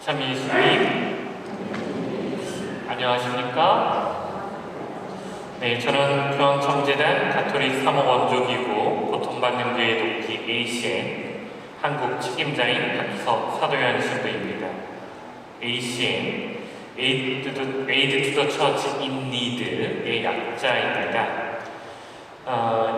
참이수님, 안녕하십니까? 네, 저는 교황청재단 가톨릭 사모 원조기구 고통받는 교회 돕기 ACN 한국 책임자인 박희석 사도연 신부입니다. ACN, Aid to the Church in Need의 약자입니다.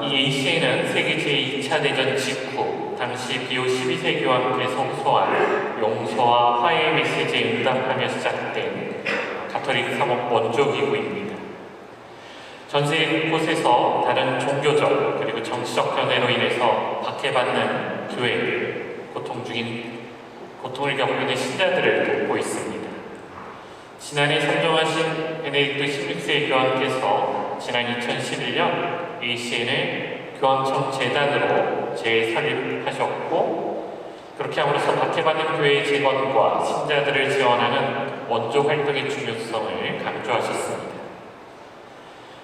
이 ACN은 세계 제2차 대전 직후 당시 비오 12세 교황께 성소한 용서와 화해의 메시지에 응답하며 시작된 가톨릭 사목 원조기구입니다. 전세 곳곳에서 다른 종교적 그리고 정치적 견해로 인해서 박해받는 교회들, 고통을 겪고 있는 신자들을 돕고 있습니다. 지난해 선정하신 베네딕토 16세 교황께서 지난 2011년 ACN을 교황청 재단으로 재설립하셨고, 그렇게 함으로써 박해받는 교회의 재건과 신자들을 지원하는 원조 활동의 중요성을 강조하셨습니다.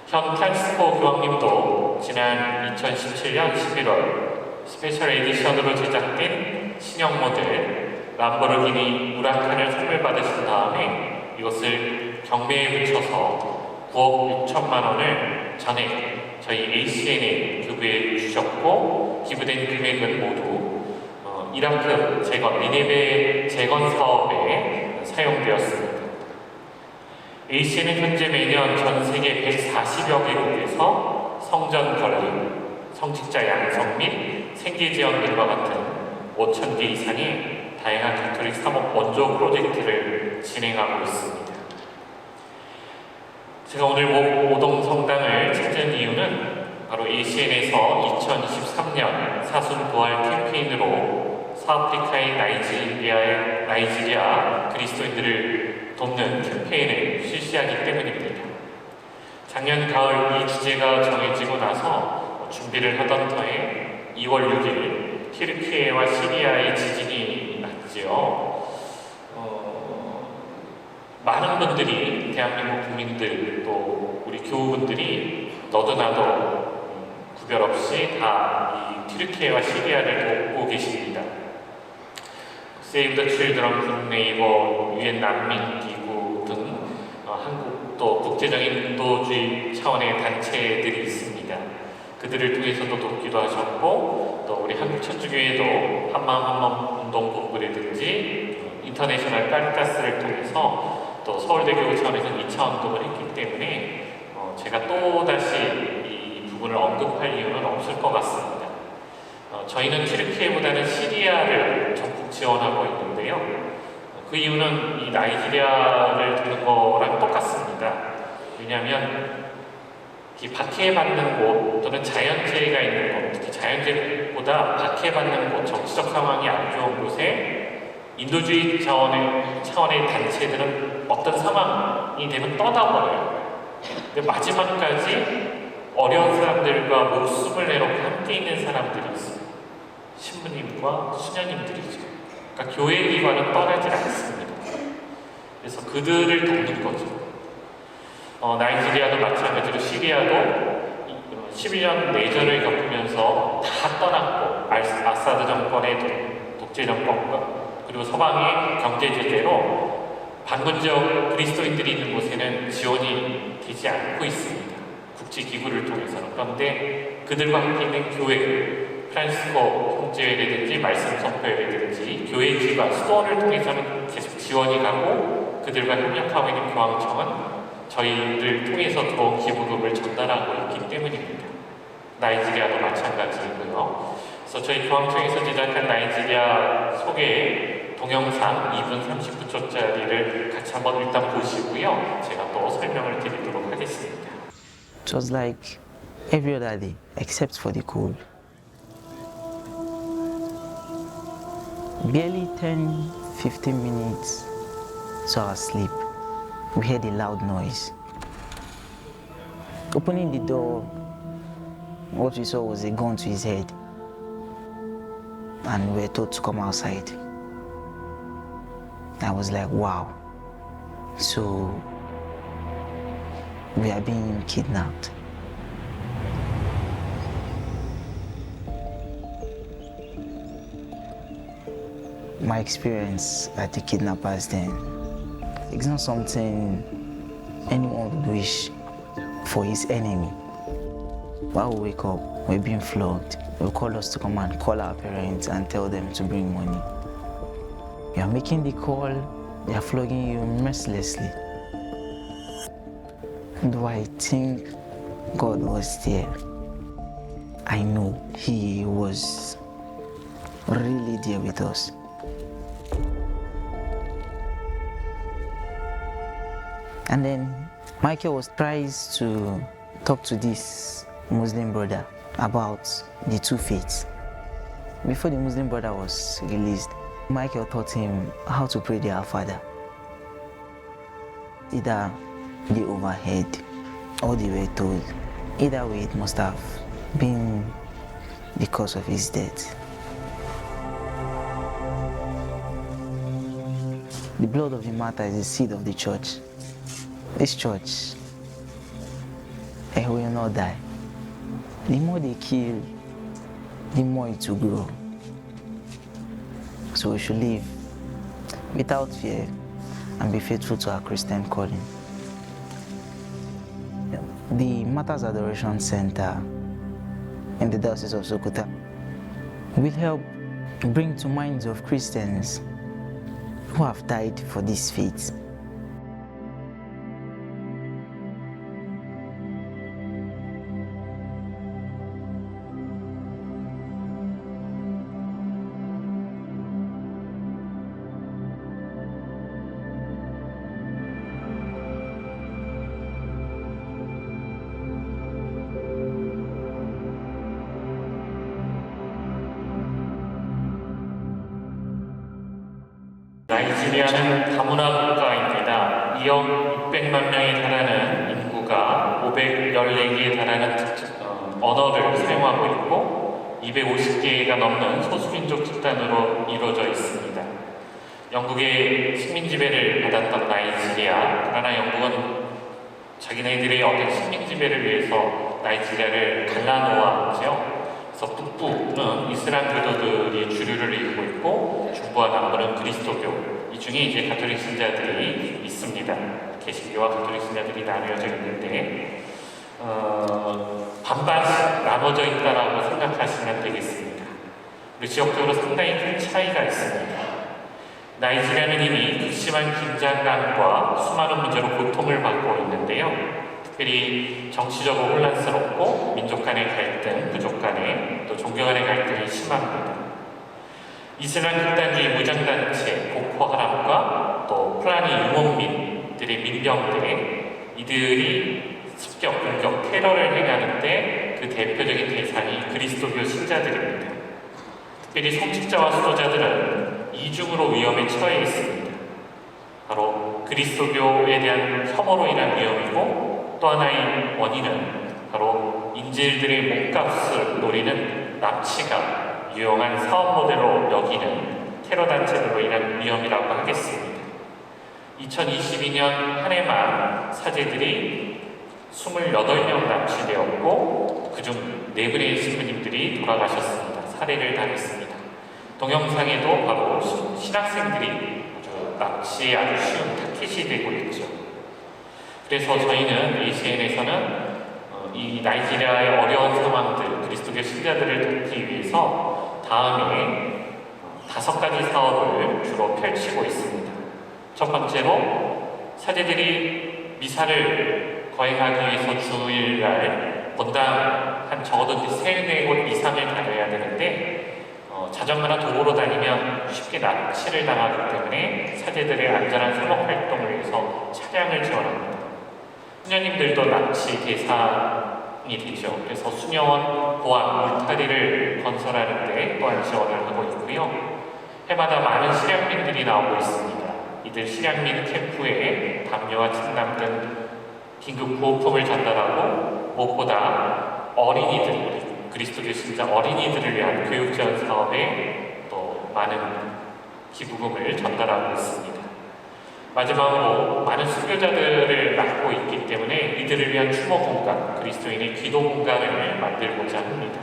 현 프란시스코 교황님도 지난 2017년 11월 스페셜 에디션으로 제작된 신형 모델 람보르기니 우라칸을 선물 받으신 다음에 이것을 경매에 붙여서 9억 6천만 원을 전액 저희 ACN에 기부해 주셨고, 기부된 금액은 모두 이라크 재건, 니네베 재건 사업에 사용되었습니다. ACN은 현재 매년 전 세계 140여 개국에서 성전 건립, 성직자 양성 및 생계 지원 등과 같은 5,000개 이상의 다양한 가톨릭 사목 원조 프로젝트를 진행하고 있습니다. 제가 오늘 오동 성당을 찾은 이유는 바로 ACN에서 2023년 사순 부활 캠페인으로 서아프리카의 나이지리아 그리스도인들을 돕는 캠페인을 실시하기 때문입니다. 작년 가을 이 주제가 정해지고 나서 준비를 하던 터에 2월 6일 튀르키예와 시리아의 지진이 났지요. 많은 분들이, 대한민국 국민들 또 우리 교우분들이 너도 나도 구별 없이 다 이 튀르키예와 시리아를 돕고 계십니다. 세이브 더 칠드런 굿네이버, 유엔 난민기구 등 한국 또 국제적인 인도주의 차원의 단체들이 있습니다. 그들을 통해서도 돕기도 하셨고, 또 우리 한국천주교회도 한마음 한마음 운동본부라든지 인터내셔널 카리타스를 통해서 또 서울대교구 차원에서 2차 운동을 했기 때문에 제가 또다시 이 부분을 언급할 이유는 없을 것 같습니다. 저희는 튀르키예보다는 시리아를 적극 지원하고 있는데요. 그 이유는 이 나이지리아를 돕는 거랑 똑같습니다. 왜냐하면 이 박해받는 곳 또는 자연재해가 있는 곳, 특히 자연재해보다 박해받는 곳, 정치적 상황이 안 좋은 곳에 인도주의 차원의 단체들은 어떤 상황이 되면 떠나버려요. 근데 마지막까지 어려운 사람들과 목숨을 내놓고 함께 있는 사람들이 있어요. 신부님과 수녀님들이죠. 그러니까 교회 기관은 떠나질 않습니다. 그래서 그들을 돕는 거죠. 나이지리아도 마찬가지로 시리아도 11년 내전을 겪으면서 다 떠났고, 아사드 정권의 독재 정권과 그리고 서방의 경제 제재로 반군적 그리스도인들이 있는 곳에는 지원이 되지 않고 있습니다. 국제기구를 통해서는. 그런데 그들과 함께 있는 교회, 프란시스코 형제회라든지 말씀 선포회라든지 교회 기관, 수도원을 통해서는 계속 지원이 가고, 그들과 협력하고 있는 교황청은 저희를 통해서 들어온 기부금을 전달하고 있기 때문입니다. 나이지리아도 마찬가지고요. 그래서 저희 교황청에서 제작한 나이지리아 소개 동영상 2분 39초짜리를 같이 한번 일단 보시고요. 제가 또 설명을 드리도록 하겠습니다. It was like every other day except for the cold. Barely 10-15 minutes to our sleep, we heard a loud noise. Opening the door, what we saw was a gun to his head, and we were told to come outside. I was like, wow. So we are being kidnapped. my experience at the kidnappers then. It's not something anyone would wish for his enemy. While we wake up, we're being flogged. They'll call us to come and call our parents and tell them to bring money. You are making the call, they are flogging you mercilessly. Though I think God was there, I know He was really there with us. And then Michael was trying to talk to this Muslim brother about the two faiths. Before the Muslim brother was released, Michael taught him how to pray the Our Father. Either they overheard or they were told. Either way, it must have been the cause of his death. The blood of the martyr is the seed of the church. This church, it will not die. The more they kill, the more it will grow. So we should live without fear and be faithful to our Christian calling. The Martyrs Adoration Center in the Diocese of Sokoto will help bring to minds of Christians who have died for this faith. 나이지리아는 다문화 국가입니다. 2억 600만 명에 달하는 인구가 514개에 달하는 언어를 사용하고 있고 250개가 넘는 소수민족 집단으로 이루어져 있습니다. 영국의 식민지배를 받았던 나이지리아, 그러나 영국은 자기네들의 어떤 식민지배를 위해서 나이지리아를 갈라놓았죠. 그래서 북부는 이슬람 교도들이 주류를 이루고 있고 중부와 남부는 그리스도교, 이 중에 이제 가톨릭 신자들이 있습니다. 개신교와 가톨릭 신자들이 나뉘어져 있는데 반반씩 나눠져 있다라고 생각하시면 되겠습니다. 우리 지역적으로 상당히 큰 차이가 있습니다. 나이지리아는 이미 극심한 긴장감과 수많은 문제로 고통을 받고 있는데요. 특별히 정치적으로 혼란스럽고 민족 간의 갈등, 부족 간의 또 종교 간의 갈등이 심합니다. 이슬람 극단주의 무장단체 보코하람과 또 플라니 유목민들의 민병대, 이들이 습격, 공격, 테러를 행하는데 그 대표적인 대상이 그리스도교 신자들입니다. 특별히 성직자와 수도자들은 이중으로 위험에 처해 있습니다. 바로 그리스도교에 대한 혐오로 인한 위험이고 또 하나의 원인은 바로 인질들의 몸값을 노리는 납치가 유용한 사업 모델로 여기는 테러 단체들로 인한 위험이라고 하겠습니다. 2022년 한 해만 사제들이 28명 납치되었고 그중 4분의 신부님들이 돌아가셨습니다. 살해를 당했습니다. 동영상에도 바로 신학생들이 납치에 아주 쉬운 타깃이 되고 있죠. 그래서 저희는 ACN에서는 이 나이지리아의 어려운 상황들, 그리스도교 신자들을 돕기 위해서 다음에 5가지 사업을 주로 펼치고 있습니다. 첫 번째로 사제들이 미사를 거행하기 위해서 주일날 본당 한 적어도 3-4곳 이상을 다녀야 되는데 자전거나 도보로 다니면 쉽게 납치를 당하기 때문에 사제들의 안전한 사목 활동을 위해서 차량을 지원합니다. 수녀님들도 납치 대상이 되죠. 그래서 수녀원, 보안, 울타리를 건설하는 데 또한 지원을 하고 있고요. 해마다 많은 실향민들이 나오고 있습니다. 이들 실향민 캠프에 담요와 침낭 등 긴급 구호품을 전달하고 무엇보다 어린이들, 그리스도교 신자 어린이들을 위한 교육 지원 사업에 또 많은 기부금을 전달하고 있습니다. 마지막으로 많은 순교자들을 낳고 있기 때문에 이들을 위한 추모 공간, 그리스도인의 기도 공간을 만들고자 합니다.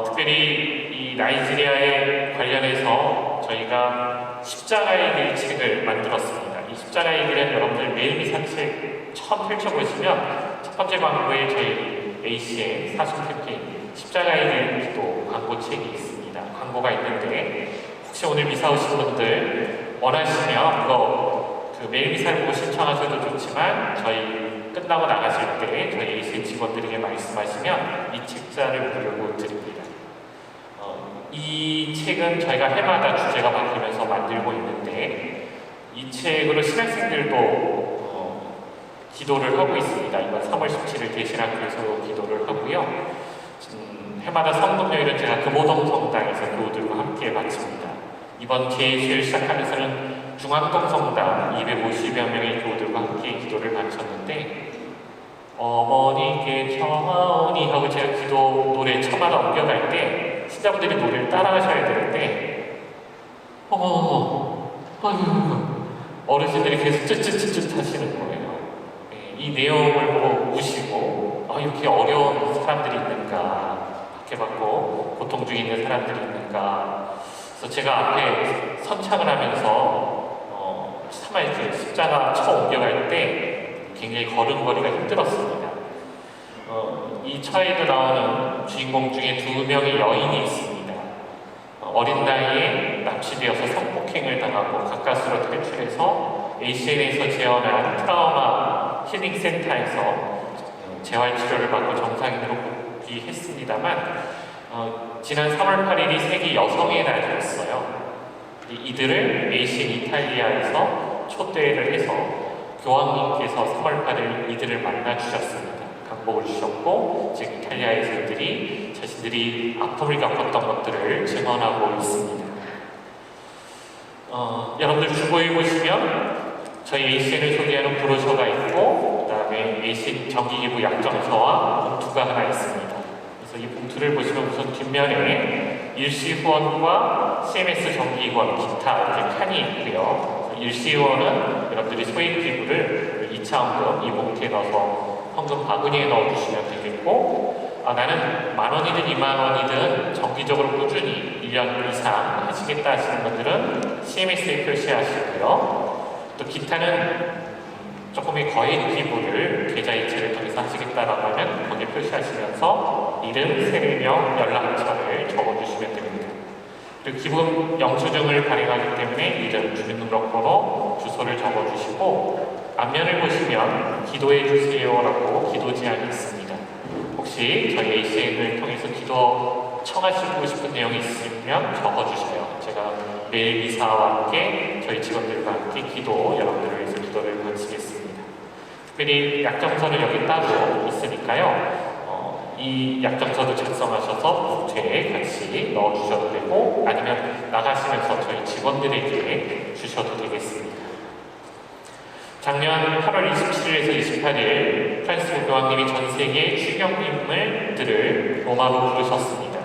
특별히 이 나이지리아에 관련해서 저희가 십자가의 길 책을 만들었습니다. 이 십자가의 길은 여러분들 매일 산책 처음 펼쳐보시면 첫 번째 광고에 저희 AC의 사순 캠페인 십자가의 길 기도 광고책이 있습니다. 광고가 있는데 혹시 오늘 미사 오신 분들 원하시면 이거 매일 미사를 보고 신청하셔도 좋지만 저희 끝나고 나가실 때 저희 AC 직원들에게 말씀하시면 이 책자를 무료로 드립니다. 이 책은 저희가 해마다 주제가 바뀌면서 만들고 있는데 이 책으로 신학생들도 기도를 하고 있습니다. 이번 3월 17일 대신학교에서 기도를 하고요. 해마다 성금요일은 제가 금호동 성당에서 교우들과 함께 마칩니다. 이번 계시를 시작하면서는 중앙동 성당 250여 명의 교우들과 함께 기도를 마쳤는데 어머니께 청하오니 하고 제가 기도 노래 처마다 옮겨갈 때 신자분들이 노래를 따라하셔야 되는데 어르신들이 계속 쯧쯧쯧쯧 하시는 거예요. 이 내용을 보고 우시고 이렇게 어려운 사람들이 있는가, 박해받고 고통 중에 있는 사람들이 있는가. 그래서 제가 앞에 선창을 하면서 차마 이렇게 십자가 쳐 옮겨갈 때 굉장히 걸음걸이가 힘들었습니다. 이 차에도 나오는 주인공 중에 2명의 여인이 있습니다. 어린 나이에 납치되어서 성폭행을 당하고 가까스로 탈출해서 ACN에서 재현한 트라우마 힐링센터에서 재활치료를 받고 정상인으로 복귀했습니다만 지난 3월 8일이 세계 여성의 날이었어요. 이들을 ACN 이탈리아에서 초대를 해서 교황님께서 3월 8일 이들을 만나 주셨습니다. 강복을 주셨고 지금 이탈리아에서 이들이 자신들이 아픔을 겪었던 것들을 증언하고 있습니다. 여러분들 주보에 보시면 저희 ACN을 소개하는 브로셔가 있고 그 다음에 ACN 정기기부 약정서와 봉투가 하나 있습니다. 그래서 이 봉투를 보시면 우선 뒷면에 일시 후원과 CMS 정기기관 기타 이렇게 칸이 있고요. 일시 후원은 여러분들이 소액 기부를 2차원금 이 봉투에 넣어서 헌금 바구니에 넣어주시면 되겠고 나는 10,000원이든 20,000원이든 정기적으로 꾸준히 1년 이상 하시겠다 하시는 분들은 CMS에 표시하시고요. 또 기타는 조금의 거액 기부를 계좌이체를 통해서 하시겠다라고 하면 거기에 표시하시면서 이름, 세례명, 연락처를 적어주시면 됩니다. 그리고 기부 영수증을 발행하기 때문에 이름, 주민등록번호, 주소를 적어주시고 앞면을 보시면 기도해 주세요라고 기도 제안이 있습니다. 혹시 저희 ACN을 통해서 기도 청하시고 싶은 내용이 있으면 적어주세요. 제가 매일 미사와 함께 저희 직원들과 함께 여러분들을 위해서 기도를 마치겠습니다. 특별히 약정서는 여기 따로 있으니까요. 이 약정서도 작성하셔서 봉투에 같이 넣어주셔도 되고 아니면 나가시면서 저희 직원들에게 주셔도 되겠습니다. 작년 8월 27일에서 28일 프란시스 교황님이 전 세계 추경인물들을 로마로 부르셨습니다.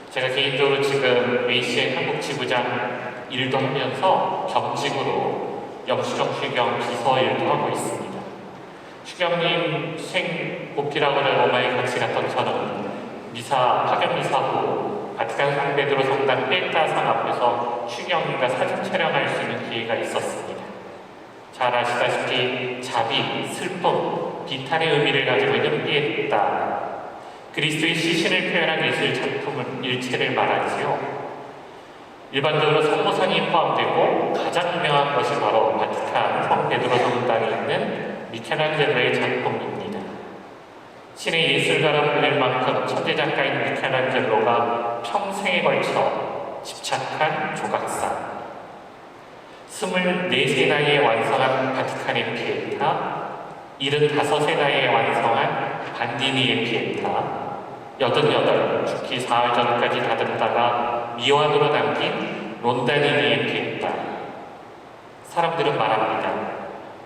제가 개인적으로 지금 ACN 한국 지부장 일도 하면서 겸직으로 영수증 추경 비서 일도 하고 있습니다. 추경님 생보필하고는 로마에 같이 갔던 저는 파견 미사 후 바티칸 성 베드로 성당 펠타상 앞에서 추경님과 사진 촬영할 수 있는 기회가 있었습니다. 잘 아시다시피 자비, 슬픔, 비탄의 의미를 가지고 있는 피에타, 그리스도의 시신을 표현한 예술 작품은 일체를 말하지요. 일반적으로 성모상이 포함되고 가장 유명한 것이 바로 바티칸 성 베드로 성당에 있는 미켈란젤로의 작품입니다. 신의 예술가라 불릴 만큼 천재 작가인 미켈란젤로가 평생에 걸쳐 집착한 조각상 24세 나이에 완성한 바티칸의 피에타, 75세 나이에 완성한 반디니의 피에타, 88, 죽기 4일 전까지 다듬다가 미완으로 남긴 론다니니의 피에타. 사람들은 말합니다.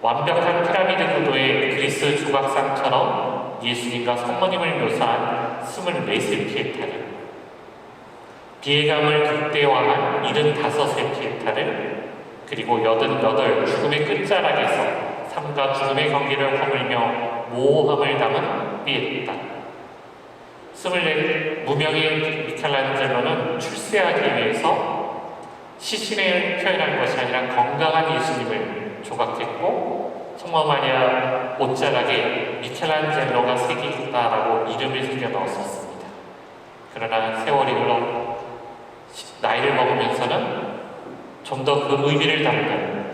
완벽한 피라미드 구도의 그리스 조각상처럼 예수님과 성모님을 묘사한 24세 피에타를, 비애감을 극대화한 75세 피에타를, 그리고 88 죽음의 끝자락에서 삶과 죽음의 경계를 허물며 모호함을 담은 피에타. 24 무명의 미켈란젤로는 출세하기 위해서 시신을 표현한 것이 아니라 건강한 예수님을 조각했고, 성모 마리아 옷자락에 미켈란젤로가 새기다라고 이름을 새겨 넣었었습니다. 그러나 세월이 흘러 나이를 먹으면서는 좀 더 그 의미를 담는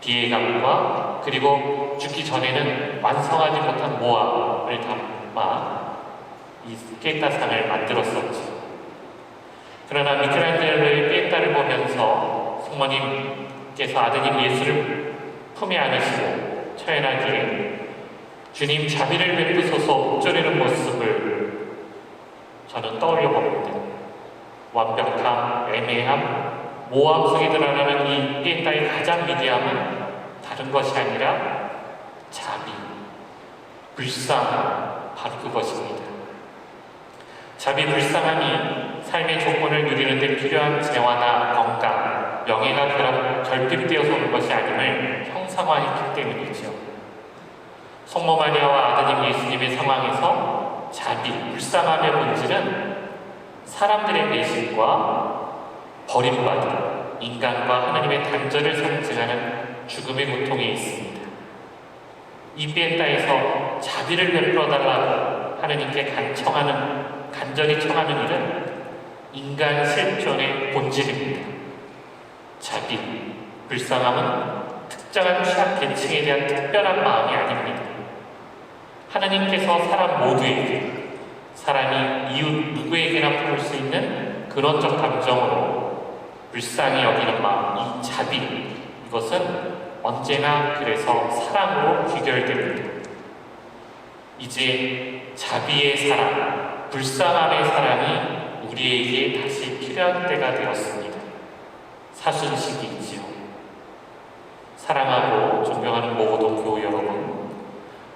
비애감과 그리고 죽기 전에는 완성하지 못한 모함을 담아 이 피에타상을 만들었었죠. 그러나 미켈란젤로의 피에타를 보면서 성모님께서 아드님 예수를 품에 안으시고 처연하기에 주님 자비를 베푸소서 옥졸이는 모습을 저는 떠올려 봅니다. 완벽함, 애매함, 모함 속에 드러나는 이 피에타의 가장 위대함은 다른 것이 아니라 자비, 불쌍함, 바로 그것입니다. 자비, 불쌍함이 삶의 조건을 누리는 데 필요한 재화나 건강, 명예가 결핍되어서 오는 것이 아님을 형상화했기 때문이죠. 성모 마리아와 아드님 예수님의 상황에서 자비, 불쌍함의 본질은 사람들의 배신과 버림받은 인간과 하나님의 단절을 상징하는 죽음의 고통에 있습니다. 이 피에타에서 자비를 베풀어달라고 하느님께 간절히 청하는 일은 인간 실존의 본질입니다. 자비, 불쌍함은 특정한 취약 계층에 대한 특별한 마음이 아닙니다. 하나님께서 사람 모두에게, 사람이 이웃 누구에게나 품을 수 있는 근원적 감정으로 불쌍히 여기는 마음, 이 자비, 이것은 언제나 그래서 사랑으로 귀결됩니다. 이제 자비의 사랑, 불쌍함의 사랑이 우리에게 다시 필요한 때가 되었습니다. 사순식이지요. 사랑하고 존경하는 모든 교우 여러분,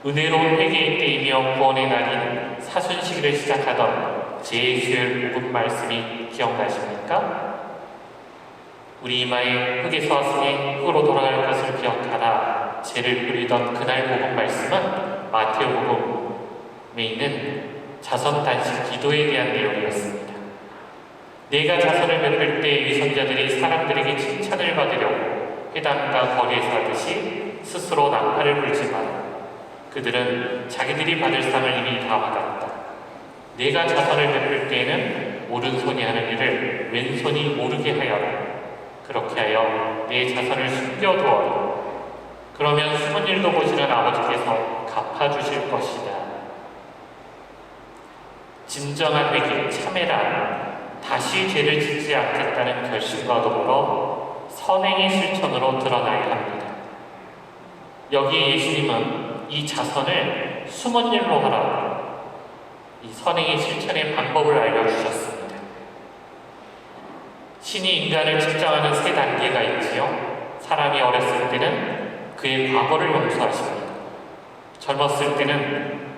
은혜로운 회개의 때이며 구원의 날인 사순식일을 시작하던 제2주일 복음 말씀이 기억나십니까? 우리 이마에 흙에서 왔으니 흙으로 돌아갈 것을 기억하라. 죄를 뿌리던 그날 복음 말씀은 마태오 복음에 있는 자선 단식 기도에 대한 내용이었습니다. 내가 자선을 베풀 때 위선자들이 사람들에게 칭찬을 받으려고 회당과 거리에서 하듯이 스스로 난파를 불지 마라. 그들은 자기들이 받을 상을 이미 다 받았다. 내가 자선을 베풀 때에는 오른손이 하는 일을 왼손이 모르게 하여라. 그렇게 하여 내 자선을 숨겨두어라. 그러면 숨은 일도 보시는 아버지께서 갚아주실 것이다. 진정한 회개, 참회란 다시 죄를 짓지 않겠다는 결심과 더불어 선행의 실천으로 드러나야 합니다. 여기 예수님은 이 자선을 숨은 일로 하라. 이 선행의 실천의 방법을 알려주셨습니다. 신이 인간을 측정하는 세 단계가 있지요. 사람이 어렸을 때는 그의 과거를 용서하십니다. 젊었을 때는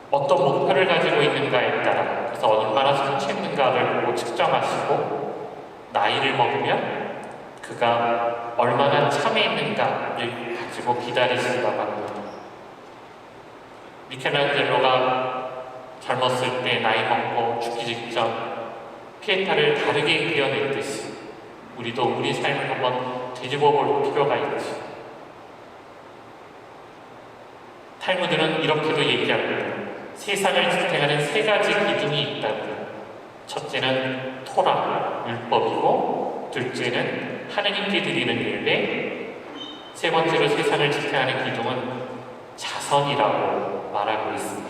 어떤 목표를 가지고 있는가에 따라, 그래서 얼마나 성취했는가를 보고 측정하시고, 나이를 먹으면 그가 얼마나 참회했는가를 가지고 기다리신다고 합니다. 미켈란젤로가 젊었을 때 나이 먹고 죽기 직전 피에타를 다르게 그려냈듯이 우리도 우리 삶을 한번 되짚어 볼 필요가 있지. 탈무드는 이렇게도 얘기합니다. 세상을 지탱하는 세 가지 기둥이 있다고요. 첫째는 토라, 율법이고, 둘째는 하느님께 드리는 예배, 세 번째로 세상을 지탱하는 기둥은 자선이라고 말하고 있습니다.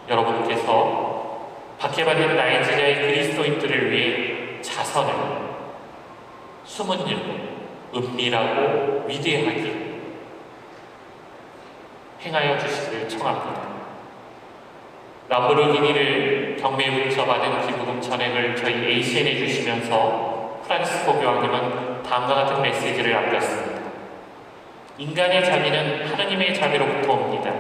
여러분께서 박해받는 나이지리아의 그리스도인들을 위해 자선을 숨은 일로 은밀하고 위대하게 행하여 주시기를 청합니다. 람보르기니를 경매에 붙여받은 기부금 전액을 저희 ACN에 주시면서 프란시스코 교황님은 다음과 같은 메시지를 남겼습니다. 인간의 자비는 하느님의 자비로부터 옵니다.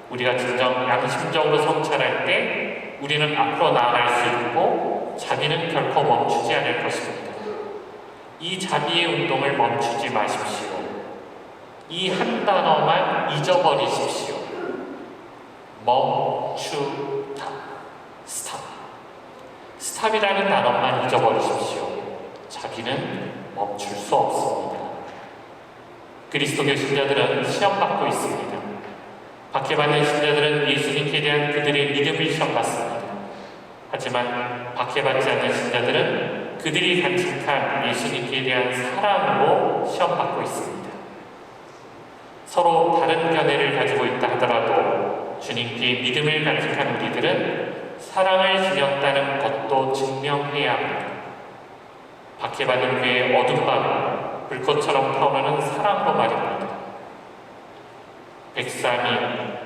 우리가 진정 양심적으로 성찰할 때 우리는 앞으로 나아갈 수 있고 자비는 결코 멈추지 않을 것입니다. 이 자비의 운동을 멈추지 마십시오. 이 한 단어만 잊어버리십시오. 멈추다. 스탑. 스탑이라는 단어만 잊어버리십시오. 자비는 멈출 수 없습니다. 그리스도교 신자들은 시험받고 있습니다. 박해받는 신자들은 예수님께 대한 그들의 믿음을 시험받습니다. 하지만 박해받지 않는 신자들은 그들이 간직한 예수님께 대한 사랑으로 시험받고 있습니다. 서로 다른 견해를 가지고 있다 하더라도 주님께 믿음을 간직한 우리들은 사랑을 지녔다는 것도 증명해야 합니다. 박해받는 그의 어둠 밤을 불꽃처럼 타오르는 사랑으로 말입니다. 103인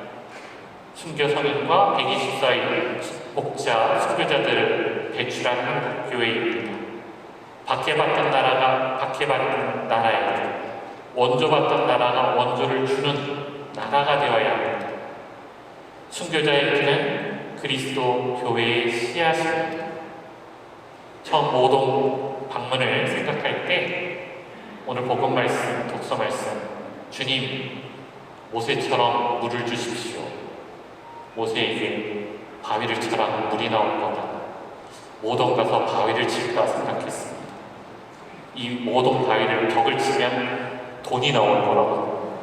순교선인과 124인 목자, 순교자들을 배출한 한국 교회입니다. 박해받던 나라가 박해받는 나라에게, 원조받던 나라가 원조를 주는 나라가 되어야 합니다. 순교자의 피는 그리스도 교회의 씨앗입니다. 처음 모동 방문을 생각할 때 오늘 복음 말씀, 독서 말씀, 주님 모세처럼 물을 주십시오. 모세에게 바위를 쳐라 물이 나올 거다. 모동 가서 바위를 칠까 생각했습니다. 이 모동 바위를 벽을 치면 돈이 나올 거라고.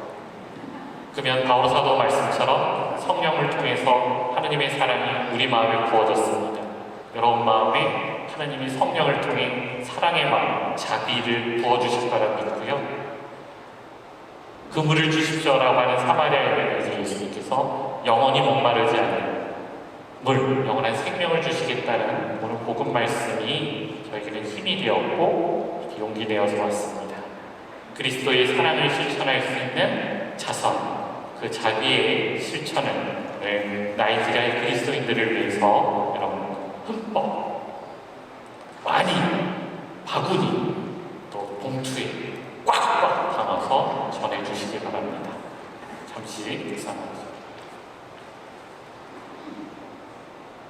그러면 바울 사도 말씀처럼 성령을 통해서 하느님의 사랑이 우리 마음에 부어졌습니다. 여러분 마음에 하나님이 성령을 통해 사랑의 마음, 자비를 부어주실 거라 믿고요. 그 물을 주십시오라고 하는 사마리아 여인에게 예수님께서 영원히 목마르지 않는 물, 영원한 생명을 주시겠다는 오늘 복음 말씀이 저에게는 힘이 되었고 용기 되어서 왔습니다. 그리스도의 사랑을 실천할 수 있는 자선, 그 자비의 실천을 나이지리아의 그리스도인들을 위해서 여러분 흠뻑 많이 바구니 또 봉투에 꽉꽉 담아서 전해주시기 바랍니다. 잠시 묵상하겠습니다.